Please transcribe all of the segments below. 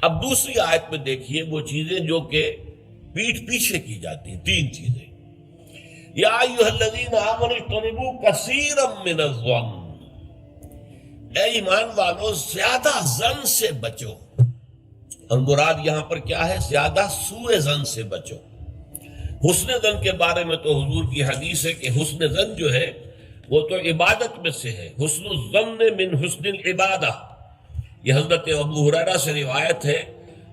اب دوسری آیت میں دیکھیے وہ چیزیں جو کہ پیٹھ پیچھے کی جاتی ہیں، تین چیزیں. یا ایھا الذین آمنوا اجتنبوا کثیرا من الظن، اے ایمان والو زیادہ ظن سے بچو. اور مراد یہاں پر کیا ہے؟ زیادہ سوء ظن سے بچو. حسن ظن کے بارے میں تو حضور کی حدیث ہے کہ حسن ظن جو ہے وہ تو عبادت میں سے ہے. حسن الظن من حسن العبادہ، یہ حضرت ابو ہریرہ سے روایت ہے،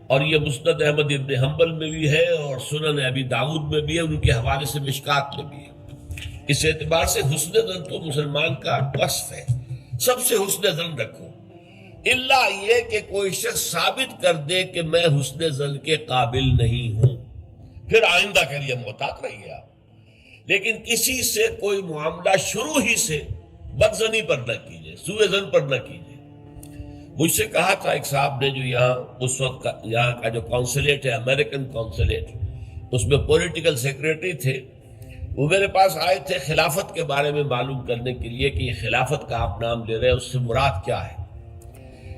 اور یہ مسند احمد ابن حنبل میں بھی ہے اور سنن ابی داؤد میں بھی ہے، ان کے حوالے سے مشکات میں بھی ہے. اس اعتبار سے حسن ظن تو مسلمان کا وصف ہے، سب سے حسن ظن رکھو، الا یہ کہ کوئی شخص ثابت کر دے کہ میں حسن ظن کے قابل نہیں ہوں، پھر آئندہ کے لیے محتاط رہیے آپ. لیکن کسی سے کوئی معاملہ شروع ہی سے بدظنی پر نہ کیجیے، سوء ظن پر نہ کیجیے. مجھ سے کہا تھا ایک صاحب نے جو یہاں اس وقت یہاں کا جو کونسلیٹ ہے، امریکن کونسلیٹ، اس میں پولیٹیکل سیکریٹری تھے، وہ میرے پاس آئے تھے خلافت کے بارے میں معلوم کرنے کے لیے کہ یہ خلافت کا آپ نام لے رہے ہیں، اس سے مراد کیا ہے.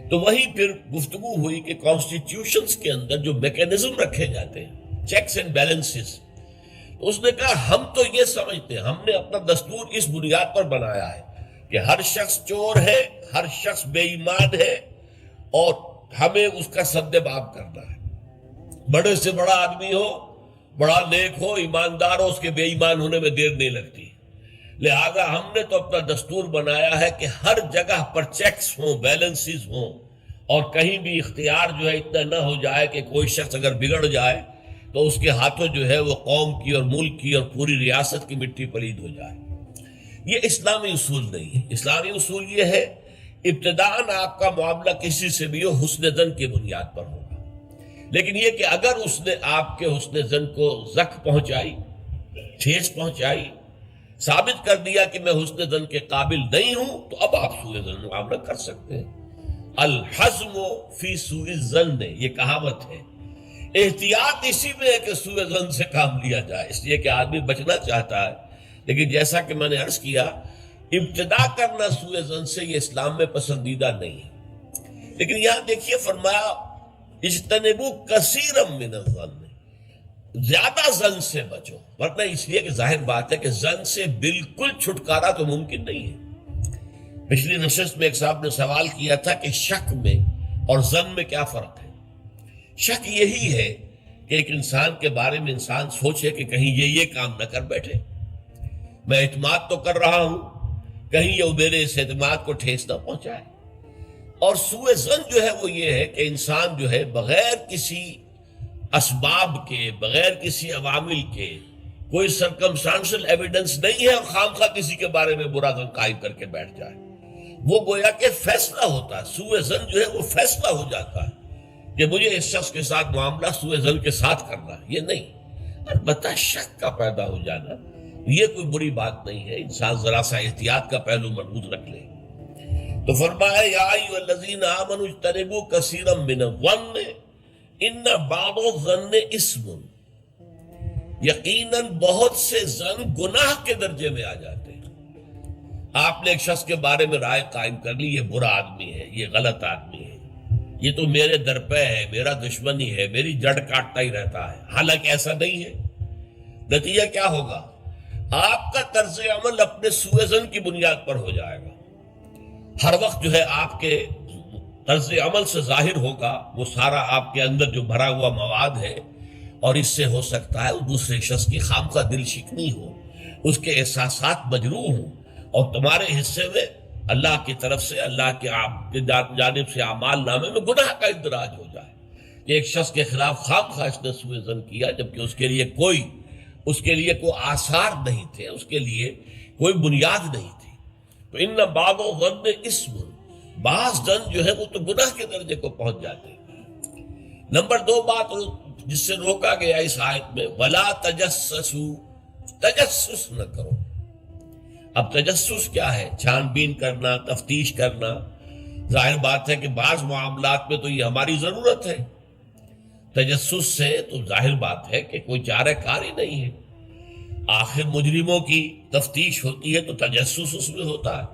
تو وہی پھر گفتگو ہوئی کہ کانسٹیٹیوشنز کے اندر جو میکینزم رکھے جاتے ہیں، چیکس اینڈ بیلنسز، تو اس نے کہا ہم تو یہ سمجھتے ہیں، ہم نے اپنا دستور اس بنیاد پر بنایا ہے کہ ہر شخص چور ہے، ہر شخص بے ایمان ہے، اور ہمیں اس کا سدباب کرنا ہے. بڑے سے بڑا آدمی ہو، بڑا نیک ہو، ایماندار ہو، اس کے بے ایمان ہونے میں دیر نہیں لگتی. لہذا ہم نے تو اپنا دستور بنایا ہے کہ ہر جگہ پر چیکس ہوں، بیلنسز ہوں، اور کہیں بھی اختیار جو ہے اتنا نہ ہو جائے کہ کوئی شخص اگر بگڑ جائے تو اس کے ہاتھوں جو ہے وہ قوم کی اور ملک کی اور پوری ریاست کی مٹی پلید ہو جائے. یہ اسلامی اصول نہیں ہے. اسلامی اصول یہ ہے ابتداءً آپ کا معاملہ کسی سے بھی ہو حسن ظن کی بنیاد پر ہوگا، لیکن یہ کہ اگر اس نے آپ کے حسن ظن کو زخم پہنچائی، ٹھیس پہنچائی، ثابت کر دیا کہ میں حسن ظن کے قابل نہیں ہوں، تو اب آپ سوء ظن معاملہ کر سکتے ہیں. الحزم فی سوء الظن، یہ کہاوت ہے. احتیاط اسی میں ہے کہ سوء ظن سے کام لیا جائے، اس لیے کہ آدمی بچنا چاہتا ہے، لیکن جیسا کہ میں نے عرض کیا ابتدا کرنا سوء ظن سے یہ اسلام میں پسندیدہ نہیں ہے. لیکن یہاں دیکھیے فرمایا اجتنبوا کثیرا من الظن، زیادہ ظن سے بچو، ورنہ اس لیے کہ ظاہر بات ہے کہ ظن سے بالکل چھٹکارا تو ممکن نہیں ہے. پچھلی نشست میں ایک صاحب نے سوال کیا تھا کہ شک میں اور ظن میں کیا فرق ہے. شک یہی ہے کہ ایک انسان کے بارے میں انسان سوچے کہ کہیں یہ کام نہ کر بیٹھے، میں اعتماد تو کر رہا ہوں، کہیں یہ میرے اس اعتماد کو ٹھیس نہ پہنچائے. اور سوء ظن جو ہے وہ یہ ہے کہ انسان جو ہے بغیر کسی اسباب کے، بغیر کسی عوامل کے، کوئی سرکمسٹانشل ایویڈنس نہیں ہے اور خام خواہ کسی کے بارے میں برا ظن قائم کر کے بیٹھ جائے. وہ گویا کہ فیصلہ ہوتا ہے. سوء ظن جو ہے وہ فیصلہ ہو جاتا ہے کہ مجھے اس شخص کے ساتھ معاملہ سوء ظن کے ساتھ کرنا ہے، یہ نہیں. البتہ شک کا پیدا ہو جانا یہ کوئی بری بات نہیں ہے، انسان ذرا سا احتیاط کا پہلو مربوط رکھ لے. تو فرمایا یا ایھا الذین آمنوا اجتنبوا کثیرا من الظن ان بعض الظن اثم، یقیناً بہت سے ظن گناہ کے درجے میں آ جاتے ہیں. آپ نے ایک شخص کے بارے میں رائے قائم کر لی، یہ برا آدمی ہے، یہ غلط آدمی ہے، یہ تو میرے درپے ہے، میرا دشمن ہی ہے، میری جڑ کاٹتا ہی رہتا ہے. حالانکہ ایسا نہیں ہے. نتیجہ کیا ہوگا؟ آپ کا طرز عمل اپنے سوء ظن کی بنیاد پر ہو جائے گا. ہر وقت جو ہے آپ کے طرز عمل سے ظاہر ہوگا وہ سارا آپ کے اندر جو بھرا ہوا مواد ہے، اور اس سے ہو سکتا ہے دوسرے شخص کی خامخواہ دل شکنی ہو، اس کے احساسات مجروح ہوں، اور تمہارے حصے میں اللہ کی طرف سے، اللہ کی جانب سے اعمال نامے میں گناہ کا اندراج ہو جائے کہ ایک شخص کے خلاف خامخواہ اس نے سوء ظن کیا، جبکہ اس کے لیے کوئی آثار نہیں تھے، اس کے لیے کوئی بنیاد نہیں تھی. تو ان بعض الظن اثم، بعض ظن جو ہے وہ تو گناہ کے درجے کو پہنچ جاتے ہیں. نمبر 2 بات جس سے روکا گیا اس آیت میں، ولا تجسسوا، تجسس نہ کرو. اب تجسس کیا ہے؟ چھان بین کرنا، تفتیش کرنا. ظاہر بات ہے کہ بعض معاملات میں تو یہ ہماری ضرورت ہے. تجسس سے تو ظاہر بات ہے کہ کوئی چارہ کار ہی نہیں ہے. آخر مجرموں کی تفتیش ہوتی ہے تو تجسس اس میں ہوتا ہے.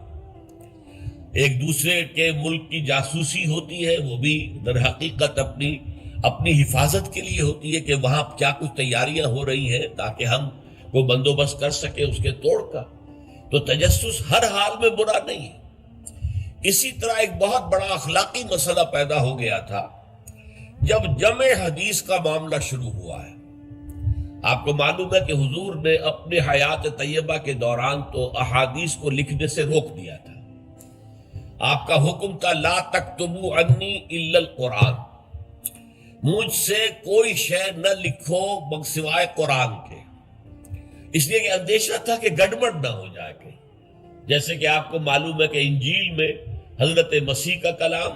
ایک دوسرے کے ملک کی جاسوسی ہوتی ہے، وہ بھی در حقیقت اپنی حفاظت کے لیے ہوتی ہے کہ وہاں کیا کچھ تیاریاں ہو رہی ہیں تاکہ ہم کو بندوبست کر سکے اس کے توڑ کا۔ تو تجسس ہر حال میں برا نہیں ہے۔ اسی طرح ایک بہت بڑا اخلاقی مسئلہ پیدا ہو گیا تھا جب جمع حدیث کا معاملہ شروع ہوا ہے۔ آپ کو معلوم ہے کہ حضور نے اپنے حیات طیبہ کے دوران تو احادیث کو لکھنے سے روک دیا تھا۔ آپ کا حکم تھا لا تکتبوا عنی الا القرآن، مجھ سے کوئی شے نہ لکھو سوائے قرآن کے، اس لیے کہ اندیشہ تھا کہ گڑبڑ نہ ہو جائے کہیں۔ جیسے کہ آپ کو معلوم ہے کہ انجیل میں حضرت مسیح کا کلام،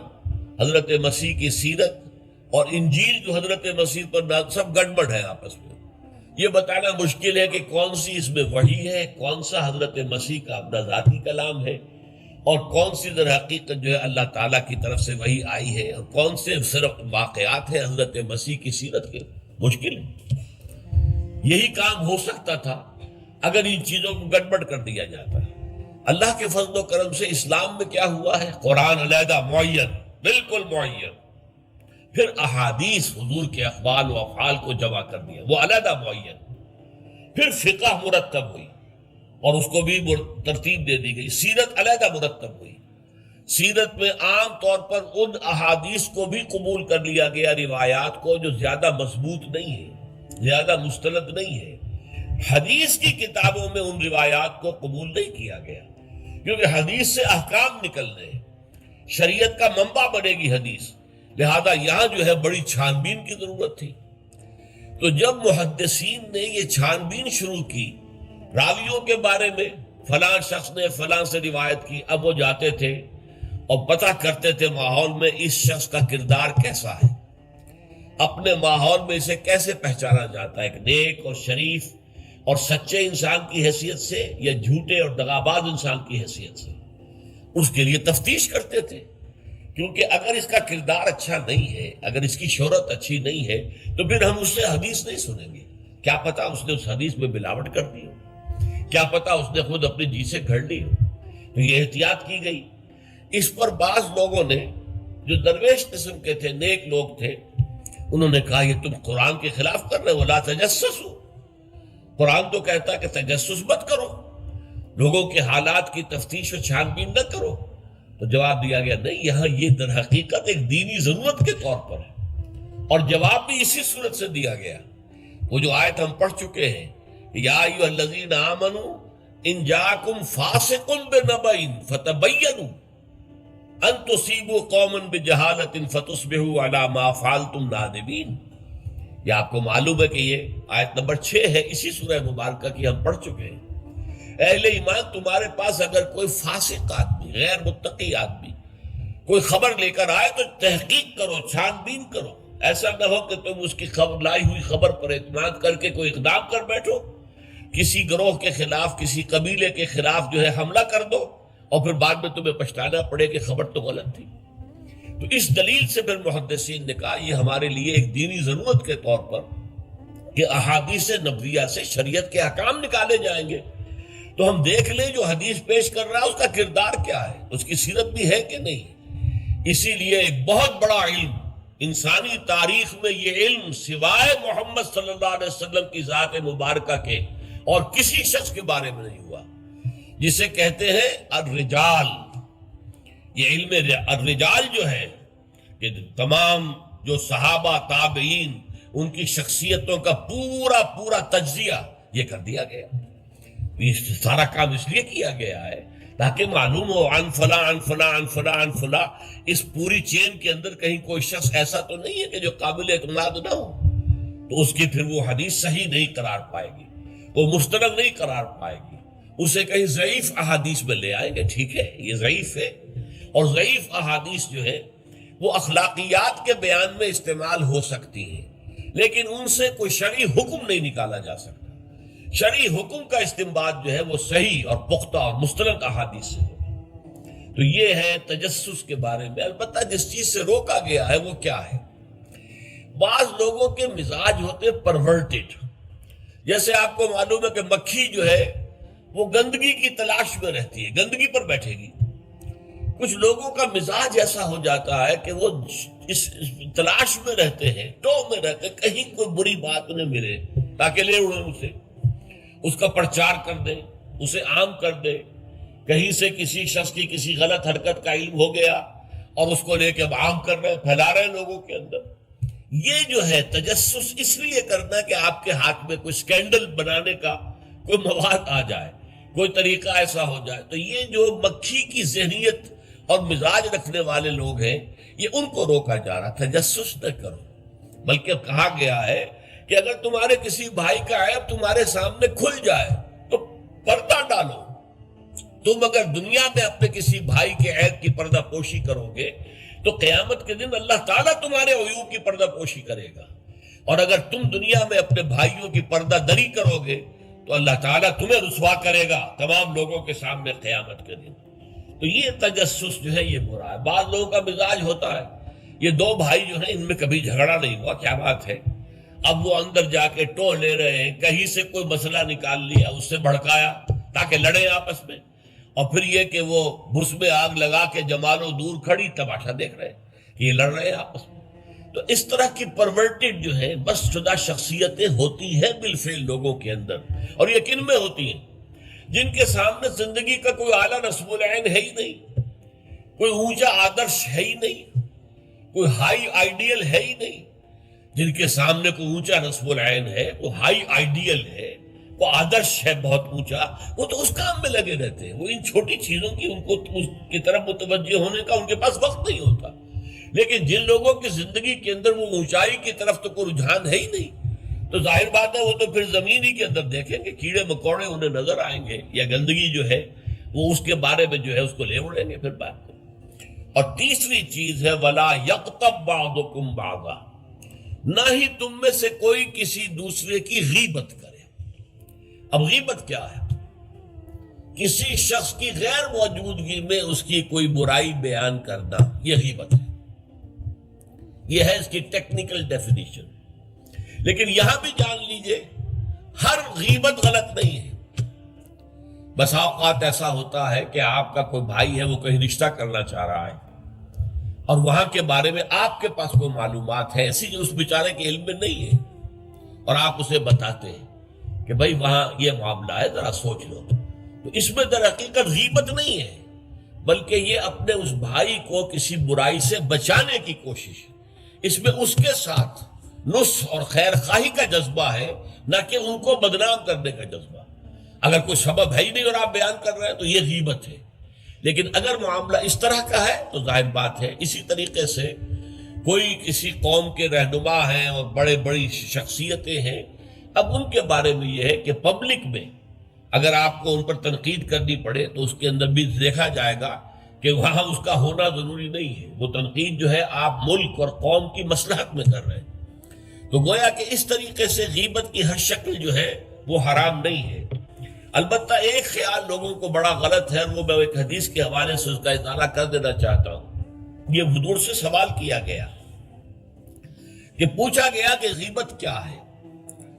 حضرت مسیح کی سیرت اور انجیل جو حضرت مسیح پر سب گڑبڑ ہے آپس میں۔ یہ بتانا مشکل ہے کہ کون سی اس میں وحی ہے، کون سا حضرت مسیح کا اپنا ذاتی کلام ہے، اور کون سی در حقیقت جو ہے اللہ تعالیٰ کی طرف سے وحی آئی ہے، اور کون سے صرف واقعات ہیں حضرت مسیح کی سیرت کے۔ مشکل ہے۔ یہی کام ہو سکتا تھا اگر ان چیزوں کو گڑبڑ کر دیا جاتا۔ اللہ کے فضل و کرم سے اسلام میں کیا ہوا ہے؟ قرآن علیحدہ معین، بالکل معین، پھر احادیث حضور کے اقوال و افعال کو جمع کر دیا، وہ علیحدہ معین، پھر فقہ مرتب ہوئی اور اس کو بھی ترتیب دے دی گئی، سیرت علیحدہ مرتب ہوئی۔ سیرت میں عام طور پر ان احادیث کو بھی قبول کر لیا گیا، روایات کو، جو زیادہ مضبوط نہیں ہے، زیادہ مستند نہیں ہے۔ حدیث کی کتابوں میں ان روایات کو قبول نہیں کیا گیا، کیونکہ حدیث سے احکام نکل رہے ہیں، شریعت کا منبع بنے گی حدیث، لہذا یہاں جو ہے بڑی چھان بین کی ضرورت تھی۔ تو جب محدثین نے یہ چھان بین شروع کی راویوں کے بارے میں، فلاں شخص نے فلاں سے روایت کی، اب وہ جاتے تھے اور پتہ کرتے تھے ماحول میں اس شخص کا کردار کیسا ہے، اپنے ماحول میں اسے کیسے پہچانا جاتا ہے، ایک نیک اور شریف اور سچے انسان کی حیثیت سے یا جھوٹے اور دغاباز انسان کی حیثیت سے، اس کے لیے تفتیش کرتے تھے۔ کیونکہ اگر اس کا کردار اچھا نہیں ہے، اگر اس کی شہرت اچھی نہیں ہے، تو پھر ہم اس سے حدیث نہیں سنیں گے۔ کیا پتا اس نے اس حدیث میں ملاوٹ کر دی ہو، کیا پتا اس نے خود اپنے جی سے گھڑ لی ہو۔ تو یہ احتیاط کی گئی۔ اس پر بعض لوگوں نے جو درویش قسم کے تھے، نیک لوگ تھے، انہوں نے کہا یہ تم قرآن کے خلاف کر رہے ہو، لا تجسسوا، قرآن تو کہتا ہے کہ تجسس مت کرو، لوگوں کے حالات کی تفتیش و چھان بین نہ کرو۔ تو جواب دیا گیا نہیں، یہاں یہ در حقیقت ایک دینی ضرورت کے طور پر ہے، اور جواب بھی اسی صورت سے دیا گیا۔ وہ جو آیت ہم پڑھ چکے ہیں، یا ایھا الذین آمنوا ان جاءکم فاسق بنبأ فتبینوا ان تصیبوا قوما بجہالۃ فتصبحوا علی ما فعلتم نادمین۔ یہ آپ کو معلوم ہے کہ یہ آیت نمبر 6 ہے اسی سورہ مبارکہ کی، ہم پڑھ چکے ہیں۔ اہل ایمان، تمہارے پاس اگر کوئی فاسق آدمی، غیر متقی آدمی کوئی خبر لے کر آئے تو تحقیق کرو، چھان بین کرو۔ ایسا نہ ہو کہ تم اس کی خبر، لائی ہوئی خبر پر اعتماد کر کے کوئی اقدام کر بیٹھو، کسی گروہ کے خلاف، کسی قبیلے کے خلاف جو ہے حملہ کر دو، اور پھر بعد میں تمہیں پچھتانا پڑے کہ خبر تو غلط تھی۔ تو اس دلیل سے پھر محدثین نے کہا یہ ہمارے لیے ایک دینی ضرورت کے طور پر کہ احادیث نبویہ سے شریعت کے احکام نکالے جائیں گے، تو ہم دیکھ لیں جو حدیث پیش کر رہا ہے اس کا کردار کیا ہے، اس کی سیرت بھی ہے کہ نہیں۔ اسی لیے ایک بہت بڑا علم انسانی تاریخ میں، یہ علم سوائے محمد صلی اللہ علیہ وسلم کی ذات مبارکہ کے اور کسی شخص کے بارے میں نہیں ہوا، جسے کہتے ہیں الرجال۔ یہ علم الرجال جو ہے کہ تمام جو صحابہ تابعین، ان کی شخصیتوں کا پورا پورا تجزیہ یہ کر دیا گیا۔ یہ سارا کام اس لیے کیا گیا ہے تاکہ معلوم ہو عن فلاں عن فلاں عن فلاں عن فلاں، اس پوری چین کے اندر کہیں کوئی شخص ایسا تو نہیں ہے کہ جو قابل اعتماد نہ ہو، تو اس کی پھر وہ حدیث صحیح نہیں قرار پائے گی، وہ مستند نہیں قرار پائے گی، اسے کہیں ضعیف احادیث میں لے آئیں گے۔ ٹھیک ہے، یہ ضعیف ہے، اور ضعیف احادیث جو ہے وہ اخلاقیات کے بیان میں استعمال ہو سکتی ہیں، لیکن ان سے کوئی شرعی حکم نہیں نکالا جا سکتا۔ شرعی حکم کا استنباط جو ہے وہ صحیح اور پختہ اور مستند احادیث سے ہے۔ تو یہ ہے تجسس کے بارے میں۔ البتہ جس چیز سے روکا گیا ہے وہ کیا ہے؟ بعض لوگوں کے مزاج ہوتے پرورٹڈ، جیسے آپ کو معلوم ہے کہ مکھی جو ہے وہ گندگی کی تلاش میں رہتی ہے، گندگی پر بیٹھے گی۔ کچھ لوگوں کا مزاج ایسا ہو جاتا ہے کہ وہ اس تلاش میں رہتے ہیں، ٹو میں رہتے ہیں، کہیں کوئی بری بات انہیں ملے تاکہ لے اڑیں اسے، اس کا پرچار کر دیں، اسے عام کر دیں۔ کہیں سے کسی شخص کی کسی غلط حرکت کا علم ہو گیا اور اس کو لے کے عام کر رہے ہیں، پھیلا رہے ہیں لوگوں کے اندر۔ یہ جو ہے تجسس اس لیے کرنا کہ آپ کے ہاتھ میں کوئی سکینڈل بنانے کا کوئی مواد آ جائے، کوئی طریقہ ایسا ہو جائے۔ تو یہ جو مکھی کی ذہنیت اور مزاج رکھنے والے لوگ ہیں، یہ ان کو روکا جا رہا، تجسس نہ کرو۔ بلکہ کہا گیا ہے کہ اگر تمہارے کسی بھائی کا عیب تمہارے سامنے کھل جائے تو پردہ ڈالو۔ تم اگر دنیا میں اپنے کسی بھائی کے عیب کی پردہ پوشی کرو گے تو قیامت کے دن اللہ تعالیٰ تمہارے عیوب کی پردہ پوشی کرے گا، اور اگر تم دنیا میں اپنے بھائیوں کی پردہ دری کرو گے تو اللہ تعالیٰ تمہیں رسوا کرے گا تمام لوگوں کے سامنے قیامت کے دن۔ تو یہ تجسس جو ہے یہ برا ہے۔ بعض لوگوں کا مزاج ہوتا ہے، یہ دو بھائی جو ہیں ان میں کبھی جھگڑا نہیں ہوا، کیا بات ہے، اب وہ اندر جا کے ٹو لے رہے ہیں، کہیں سے کوئی مسئلہ نکال لیا، اس سے بھڑکایا تاکہ لڑیں آپس میں، اور پھر یہ کہ وہ بھس میں آگ لگا کے جمالو دور کھڑی تماشا دیکھ رہے ہیں کہ یہ لڑ رہے ہیں آپس میں۔ تو اس طرح کی پرورٹڈ جو ہے بس شدہ شخصیتیں ہوتی ہیں بالفعل لوگوں کے اندر، اور یہ کن میں ہوتی ہیں؟ جن کے سامنے زندگی کا کوئی اعلیٰ نصب العین ہے ہی نہیں، کوئی اونچا آدرش ہے ہی نہیں، کوئی ہائی آئیڈیل ہے ہی نہیں۔ جن کے سامنے کوئی اونچا نصب العین ہے، کوئی ہائی آئیڈیل ہے، وہ آدرش ہے بہت اونچا، وہ تو اس کام میں لگے رہتے ہیں۔ وہ ان چھوٹی چیزوں کی ان کو اس کی طرف متوجہ ہونے کا ان کے پاس وقت نہیں ہوتا۔ لیکن جن لوگوں کی زندگی کے اندر وہ اونچائی کی طرف تو کوئی رجحان ہے ہی نہیں، تو ظاہر بات ہے وہ تو پھر زمین ہی کے اندر دیکھیں گے، کیڑے مکوڑے انہیں نظر آئیں گے، یا گندگی جو ہے وہ اس کے بارے میں جو ہے اس کو لے اڑیں گے پھر بات میں۔ اور تیسری چیز ہے وَلَا يَغْتَبْ بَعْضُكُمْ بَعْضًا، نہ ہی تم میں سے کوئی کسی دوسرے کی غیبت کرے۔ اب غیبت کیا ہے؟ کسی شخص کی غیر موجودگی میں اس کی کوئی برائی بیان کرنا، یہ غیبت ہے۔ یہ ہے اس کی ٹیکنیکل ڈیفینیشن۔ لیکن یہاں بھی جان لیجئے ہر غیبت غلط نہیں ہے۔ بس اوقات ایسا ہوتا ہے کہ آپ کا کوئی بھائی ہے، وہ کہیں رشتہ کرنا چاہ رہا ہے، اور وہاں کے بارے میں آپ کے پاس کوئی معلومات ہے ایسی جو اس بیچارے کے علم میں نہیں ہے، اور آپ اسے بتاتے ہیں کہ بھائی وہاں یہ معاملہ ہے، ذرا سوچ لو۔ تو اس میں در حقیقت غیبت نہیں ہے، بلکہ یہ اپنے اس بھائی کو کسی برائی سے بچانے کی کوشش ہے۔ اس میں اس کے ساتھ نصح اور خیر خواہی کا جذبہ ہے، نہ کہ ان کو بدنام کرنے کا جذبہ۔ اگر کوئی سبب ہے ہی نہیں اور آپ بیان کر رہے ہیں تو یہ غیبت ہے۔ لیکن اگر معاملہ اس طرح کا ہے تو ظاہر بات ہے، اسی طریقے سے کوئی کسی قوم کے رہنما ہیں اور بڑے بڑی شخصیتیں ہیں، اب ان کے بارے میں یہ ہے کہ پبلک میں اگر آپ کو ان پر تنقید کرنی پڑے تو اس کے اندر بھی دیکھا جائے گا کہ وہاں اس کا ہونا ضروری نہیں ہے۔ وہ تنقید جو ہے آپ ملک اور قوم کی مصلحت میں کر رہے ہیں۔ تو گویا کہ اس طریقے سے غیبت کی ہر شکل جو ہے وہ حرام نہیں ہے۔ البتہ ایک خیال لوگوں کو بڑا غلط ہے، اور وہ میں ایک حدیث کے حوالے سے اس کا اطالہ کر دینا چاہتا ہوں۔ یہ حضور سے سوال کیا گیا کہ پوچھا گیا کہ غیبت کیا ہے۔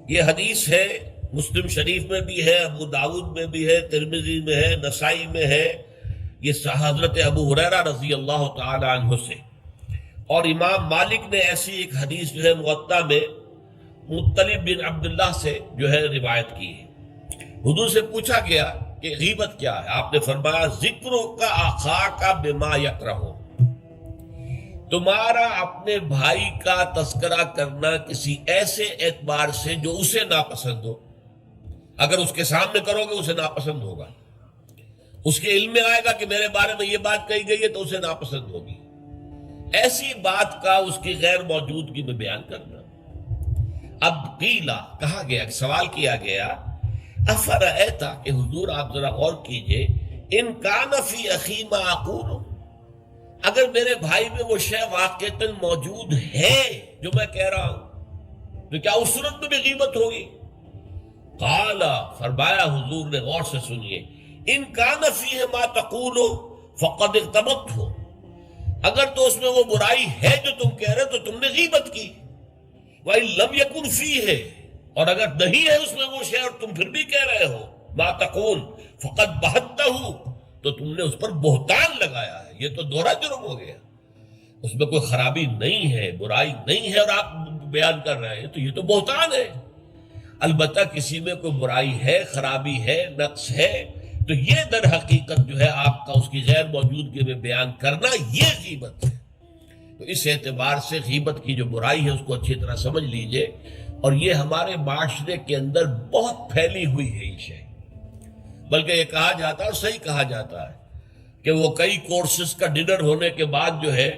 یہ حدیث ہے، مسلم شریف میں بھی ہے، ابو داؤد میں بھی ہے، ترمذی میں ہے، نسائی میں ہے، یہ حضرت ابو ہریرہ رضی اللہ تعالی عنہ سے۔ اور امام مالک نے ایسی ایک حدیث جو ہے موطا میں مطلب بن عبداللہ سے جو ہے روایت کی ہے۔ حضور سے پوچھا گیا کہ غیبت کیا ہے، آپ نے فرمایا ذکرو کا آخا کا بما یکرہ، تمہارا اپنے بھائی کا تذکرہ کرنا کسی ایسے اعتبار سے جو اسے ناپسند ہو۔ اگر اس کے سامنے کرو گے اسے ناپسند ہوگا، اس کے علم میں آئے گا کہ میرے بارے میں یہ بات کہی گئی ہے تو اسے ناپسند ہوگی۔ ایسی بات کا اس کی غیر موجودگی میں بیان کرنا۔ اب قیلا کہا گیا، سوال کیا گیا، افرأیتا کہ حضور آپ ذرا غور کیجئے، ان کان فی اخی ما اقول، اگر میرے بھائی میں وہ شے واقعتاً موجود ہے جو میں کہہ رہا ہوں تو کیا اس صورت میں بھی غیبت ہوگی؟ قال، فرمایا حضور نے، غور سے سنیے، ان کان فیہ ما تقول فقد اغتبت ہو، اگر تو اس میں وہ برائی ہے جو تم کہہ رہے تو تم نے غیبت کی۔ وَإِن لَمْ يَكُنْ فِيهِ، اور اگر نہیں ہے اس میں وہ شے اور تم پھر بھی کہہ رہے ہو ما تقول فقد بہتہ، تو تم نے اس پر بہتان لگایا ہے، یہ تو دوہرا جرم ہو گیا، اس میں کوئی خرابی نہیں ہے، برائی نہیں ہے اور آپ بیان کر رہے ہیں، تو یہ تو بہتان ہے۔ البتہ کسی میں کوئی برائی ہے، خرابی ہے، نقص ہے، تو یہ در حقیقت جو ہے آپ کا اس کی غیر موجودگی میں بیان کرنا، یہ غیبت ہے۔ تو اس اعتبار سے غیبت کی جو برائی ہے اس کو اچھی طرح سمجھ لیجئے، اور یہ ہمارے معاشرے کے اندر بہت پھیلی ہوئی ہے یہ شے، بلکہ یہ کہا جاتا ہے اور صحیح کہا جاتا ہے کہ وہ کئی کورسز کا ڈنر ہونے کے بعد جو ہے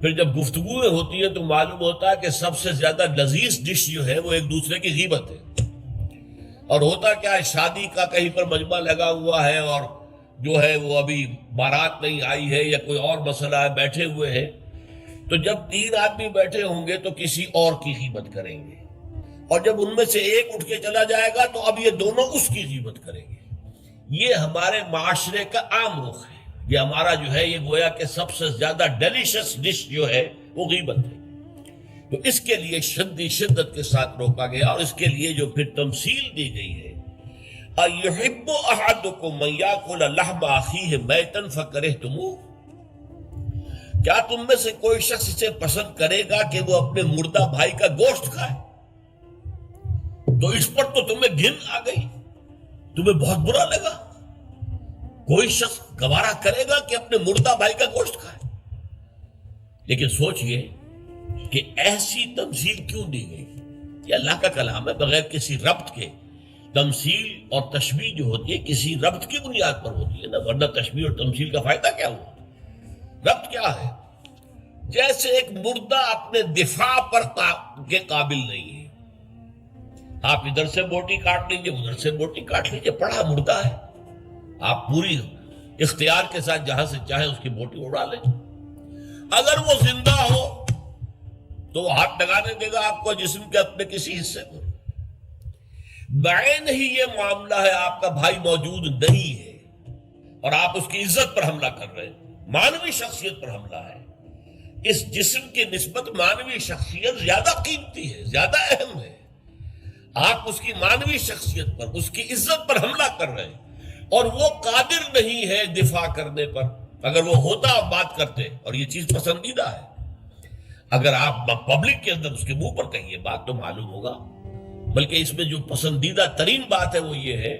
پھر جب گفتگویں ہوتی ہیں تو معلوم ہوتا ہے کہ سب سے زیادہ لذیذ ڈش جو ہے وہ ایک دوسرے کی غیبت ہے۔ اور ہوتا کیا ہے، شادی کا کہیں پر مجمع لگا ہوا ہے اور جو ہے وہ ابھی بارات نہیں آئی ہے یا کوئی اور مسئلہ ہے، بیٹھے ہوئے ہیں، تو جب 3 آدمی بیٹھے ہوں گے تو کسی اور کی غیبت کریں گے، اور جب ان میں سے ایک اٹھ کے چلا جائے گا تو اب یہ دونوں اس کی غیبت کریں گے۔ یہ ہمارے معاشرے کا عام رخ ہے، یہ ہمارا جو ہے یہ گویا کہ سب سے زیادہ ڈیلیشس ڈش جو ہے وہ غیبت ہے۔ تو اس کے لیے شدت کے ساتھ روکا گیا، اور اس کے لیے جو پھر تمثیل دی گئی ہے، اَيُحِبُّ أَحَدُكُم مَّن يَأْكُلَ لَحْمَ أَخِيهِ مَيْتًا فَكَرِهْتُمُوهُ، کیا تم میں سے کوئی شخص اسے پسند کرے گا کہ وہ اپنے مردہ بھائی کا گوشت کھائے؟ تو اس پر تو تمہیں گھن آ گئی، تمہیں بہت برا لگا۔ کوئی شخص گوارا کرے گا کہ اپنے مردہ بھائی کا گوشت کھائے؟ لیکن سوچئے کہ ایسی تمثیل کیوں دی گئی؟ یہ اللہ کا کلام ہے، بغیر کسی ربط کے تمثیل اور تشبیہ جو ہوتی ہے کسی ربط کی بنیاد پر ہوتی ہے نا، ورنہ تشبیہ اور تمثیل کا فائدہ کیا ہوا؟ ربط کیا ہے؟ جیسے ایک مردہ اپنے دفاع پر کے قابل نہیں ہے، آپ ادھر سے بوٹی کاٹ لیجئے، ادھر سے بوٹی کاٹ لیجئے، پڑا مردہ ہے، آپ پوری اختیار کے ساتھ جہاں سے چاہے اس کی بوٹی اڑا لیں۔ اگر وہ زندہ ہو تو وہ ہاتھ لگانے دے گا آپ کو جسم کے اپنے کسی حصے کو۔ بعین ہی یہ معاملہ ہے، آپ کا بھائی موجود نہیں ہے اور آپ اس کی عزت پر حملہ کر رہے ہیں، مانوی شخصیت پر حملہ ہے۔ اس جسم کی نسبت مانوی شخصیت زیادہ قیمتی ہے، زیادہ اہم ہے۔ آپ اس کی مانوی شخصیت پر، اس کی عزت پر حملہ کر رہے ہیں، اور وہ قادر نہیں ہے دفاع کرنے پر۔ اگر وہ ہوتا آپ بات کرتے، اور یہ چیز پسندیدہ ہے، اگر آپ پبلک کے اندر اس کے منہ پر کہیے بات تو معلوم ہوگا، بلکہ اس میں جو پسندیدہ ترین بات ہے وہ یہ ہے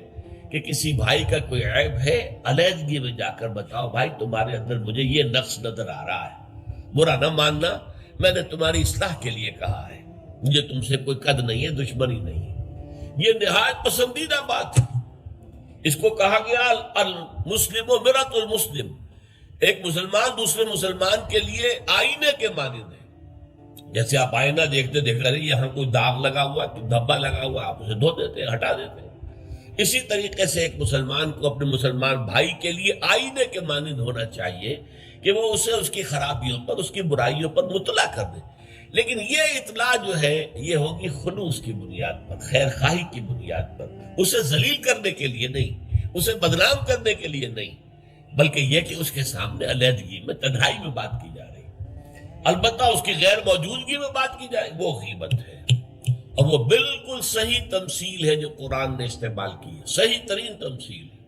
کہ کسی بھائی کا کوئی عیب ہے، علیحدگی میں جا کر بتاؤ، بھائی تمہارے اندر مجھے یہ نقص نظر آ رہا ہے، برا نہ ماننا، میں نے تمہاری اصلاح کے لیے کہا ہے، مجھے تم سے کوئی قد نہیں ہے، دشمنی نہیں ہے۔ یہ نہایت پسندیدہ بات ہے۔ اس کو کہا گیا المسلم و مرۃ المسلم، ایک مسلمان دوسرے مسلمان کے لیے آئینے کے مانند ہے۔ جیسے آپ آئینہ دیکھتے دیکھ رہے ہیں، یہاں کوئی داغ لگا ہوا، دھبا لگا ہوا، آپ اسے دھو دیتے ہیں، ہٹا دیتے ہیں۔ اسی طریقے سے ایک مسلمان کو اپنے مسلمان بھائی کے لیے آئینے کے مانند ہونا چاہیے کہ وہ اسے اس کی خرابیوں پر، اس کی برائیوں پر مطلع کر دے۔ لیکن یہ اطلاع جو ہے یہ ہوگی خلوص کی بنیاد پر، خیر خواہی کی بنیاد پر، اسے ذلیل کرنے کے لیے نہیں، اسے بدنام کرنے کے لیے نہیں، بلکہ یہ کہ اس کے سامنے علیحدگی میں، تنہائی میں بات کی جا رہی۔ البتہ اس کی غیر موجودگی میں بات کی جائے وہ غیبت ہے، اور وہ بالکل صحیح تمثیل ہے جو قرآن نے استعمال کی ہے، صحیح ترین تمثیل ہے۔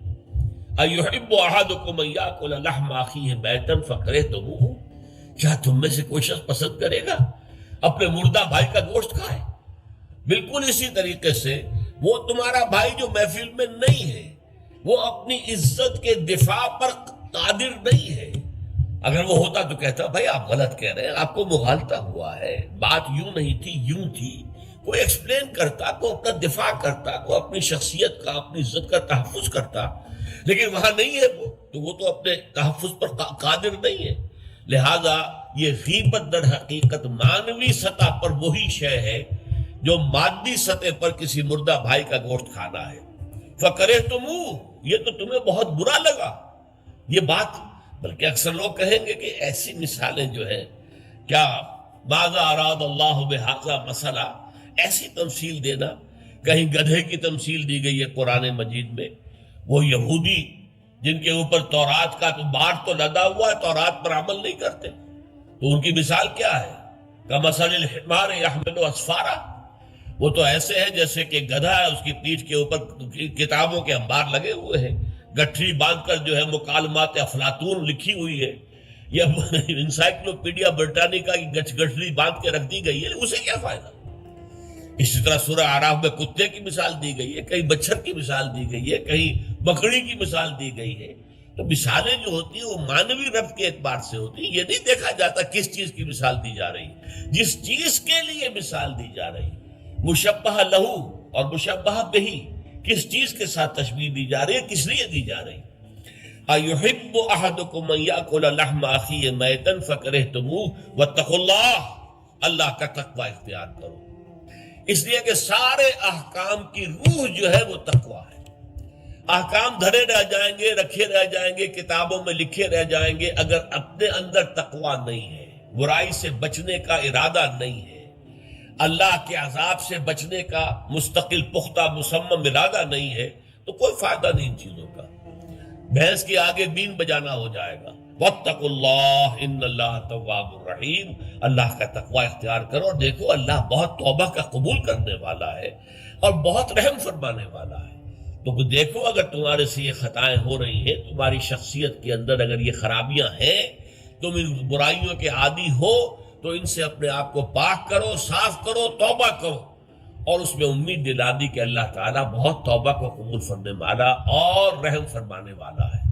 اَيُحِبُّ أَحَدُكُم أَن يَأْكُلَ لَحْمَ أَخِيهِ مَيْتًا فَكَرِهْتُمُوهُ، کیا تم میں سے کوئی شخص پسند کرے گا اپنے مردہ بھائی کا گوشت کھائے؟ بالکل اسی طریقے سے وہ تمہارا بھائی جو محفل میں نہیں ہے، وہ اپنی عزت کے دفاع پر قادر نہیں ہے۔ اگر وہ ہوتا تو کہتا بھائی آپ غلط کہہ رہے ہیں، آپ کو مغالطہ ہوا ہے، بات یوں نہیں تھی یوں تھی، کوئی ایکسپلین کرتا، کوئی اپنا دفاع کرتا، کوئی اپنی شخصیت کا، اپنی عزت کا تحفظ کرتا، لیکن وہاں نہیں ہے وہ تو اپنے تحفظ پر قادر نہیں ہے۔ لہذا یہ غیبت در حقیقت مانوی سطح پر وہی شے ہے جو مادی سطح پر کسی مردہ بھائی کا گوشت کھانا ہے۔ فَكَرِهْتُمُوهُ، یہ تو تمہیں بہت برا لگا یہ بات۔ بلکہ اکثر لوگ کہیں گے کہ ایسی مثالیں جو ہیں، کیا ماذا اراد اللہ بہذا مسئلہ، ایسی تمثیل دینا، کہیں گدھے کی تمثیل دی گئی ہے قرآن مجید میں، وہ یہودی جن کے اوپر تورات کا تو بار تو لدا ہوا ہے، تورات پر عمل نہیں کرتے، تو ان کی مثال کیا ہے؟ کمثل الحمار یحمل اسفارا، وہ تو ایسے ہے جیسے کہ گدھا ہے، اس کی پیٹھ کے اوپر کتابوں کے انبار لگے ہوئے ہیں، گٹھری باندھ کر جو ہے مکالمات افلاطون لکھی ہوئی ہے، یا انسائکلوپیڈیا برٹانیکا کی گٹھری باندھ کے رکھ دی گئی ہے، اسے کیا فائدہ؟ اسی طرح سورہ اعراف میں کتے کی مثال دی گئی ہے، کہیں بچھر کی مثال دی گئی ہے، کہیں بکری کی مثال دی گئی ہے۔ تو مثالیں جو ہوتی ہیں وہ معنوی ربط کے اعتبار سے ہوتی ہیں، یہ نہیں دیکھا جاتا کس چیز کی مثال دی جا رہی ہے، جس چیز کے لیے مثال دی جا رہی ہے۔ مشبہ لہو اور مشبہ بہی، کس چیز کے ساتھ تشبیہ دی جا رہی ہے، کس لیے دی جا رہی ہے۔ اَيُحِبُّ أَحَدُكُمْ أَن يَأْكُلَ لَحْمَ أَخِيهِ مَيْتًا فَكَرِهْتُمُوهُ وَاتَّقُوا اللَّهَ، اللہ کا تقوی اختیار کرو، اس لیے کہ سارے احکام کی روح جو ہے وہ تقوی ہے۔ احکام دھرے رہ جائیں گے، رکھے رہ جائیں گے، کتابوں میں لکھے رہ جائیں گے، اگر اپنے اندر تقوی نہیں ہے، برائی سے بچنے کا ارادہ نہیں ہے، اللہ کے عذاب سے بچنے کا مستقل پختہ مصمم ارادہ نہیں ہے، تو کوئی فائدہ نہیں ان چیزوں کا، بھینس کے آگے بین بجانا ہو جائے گا۔ واتقوا اللہ ان اللہ تواب الرحیم، اللہ کا تقوی اختیار کرو، اور دیکھو اللہ بہت توبہ کا قبول کرنے والا ہے اور بہت رحم فرمانے والا ہے۔ تو دیکھو اگر تمہارے سے یہ خطائیں ہو رہی ہیں، تمہاری شخصیت کے اندر اگر یہ خرابیاں ہیں، تم ان برائیوں کے عادی ہو، تو ان سے اپنے آپ کو پاک کرو، صاف کرو، توبہ کرو، اور اس میں امید دلا دی کہ اللہ تعالیٰ بہت توبہ کو قبول فرمانے والا اور رحم فرمانے والا ہے۔